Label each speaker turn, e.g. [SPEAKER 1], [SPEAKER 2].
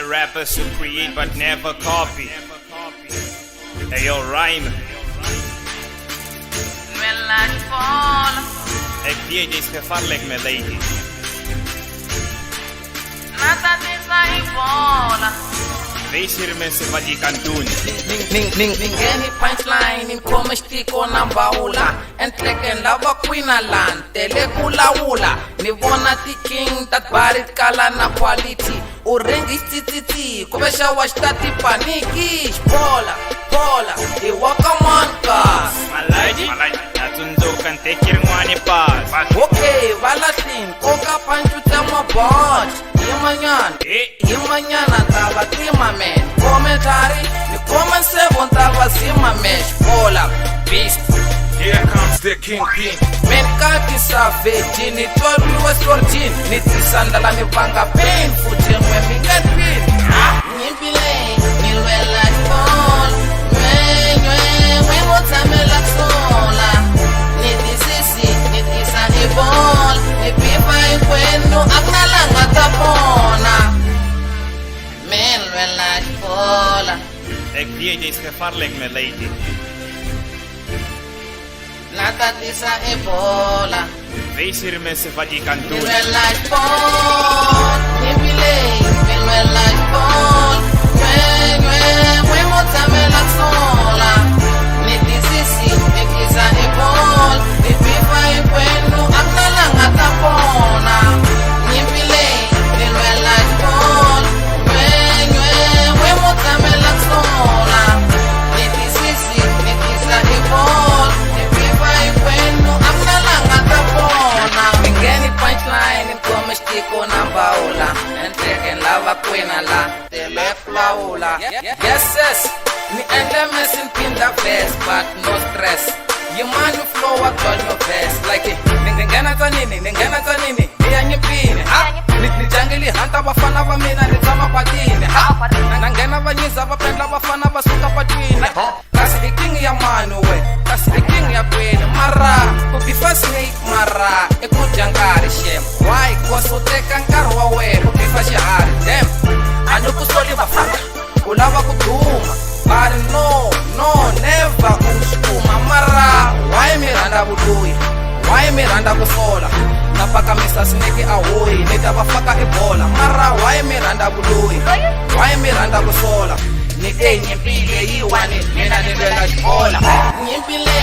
[SPEAKER 1] the rappers who create but never copy. Hey yo, rhyme.
[SPEAKER 2] Lwela Xphola.
[SPEAKER 1] Ek weet jy's gevaarlik my lady.
[SPEAKER 2] Natatisa Xphola.
[SPEAKER 1] Wees hier mense wat jy kan doen.
[SPEAKER 2] Ningeni punchline imkhoma xitiko na mbawula entlekeni lava kwina land tele kulawula ni vona ti-king ta bari kala na quality u ringi xitsitsitsi ku vexa wa xitati paniki Xphola i waka mankas
[SPEAKER 1] Malaji, natsundzuka nteki rin'wani pas.
[SPEAKER 2] okay valahlini koka panchu tsema bot yimanyana tava tima man commentary ni comment 7 tava zima man Xphola beast.
[SPEAKER 1] Here comes the kingpin.
[SPEAKER 2] Men kati savage ni tolwe sorgin ni tisandala ni vanga pain futhi ngwe mingatin nyimpile ni lwela Xphola mwe motsamela sola ni tisisi ni tisa ibol ni pipa ikwenu akunalanga tapona men lwela Xphola.
[SPEAKER 1] Ek weet jy's gevaarlik my lady.
[SPEAKER 2] Natatisa Xphola.
[SPEAKER 1] Wees hier mense wat jy kan doen.
[SPEAKER 2] Lwela Xphola, nyimpile, lwela Xphola, mwe motsamela sola, ni tisisi, ni tisa ibol, ni pipa ikwenu akunalanga tapona, nyimpile, lwela Xphola, mwe motsamela sola, ni tisisi, ni tisa ibol, ni pipa ikwenu akunalanga tapona. Ngeni punchline imkhoma xitiko na mbawula entlekeni lava kwina la tele kulawula yes ni endle mesi niphinda verse but no stress yimani flow wa gonyo verse like ningena tsanini iya nyimpini ni jangeli hanta vafana va mina ni tshama patini nangena vanyiza va pendla vafana va suka patwini kasi i king ya mani we kasi i king ya kwini mara ku bifa snake mara i ku dya nkarhi shem why cause u teka nkarhi wa wena u bifa xiharhi dem a ni ku soli vafana u lava ku duma but no never u swi kuma mara why mi rhandza vuloyi why mi rhandza ku sola na pakamisa snake ahoyi ni ta va faka ebola mara why mi rhandza vuloyi why mi rhandza ku sola ni nyimpile yiwani mina ni lwela Xphola nyimpile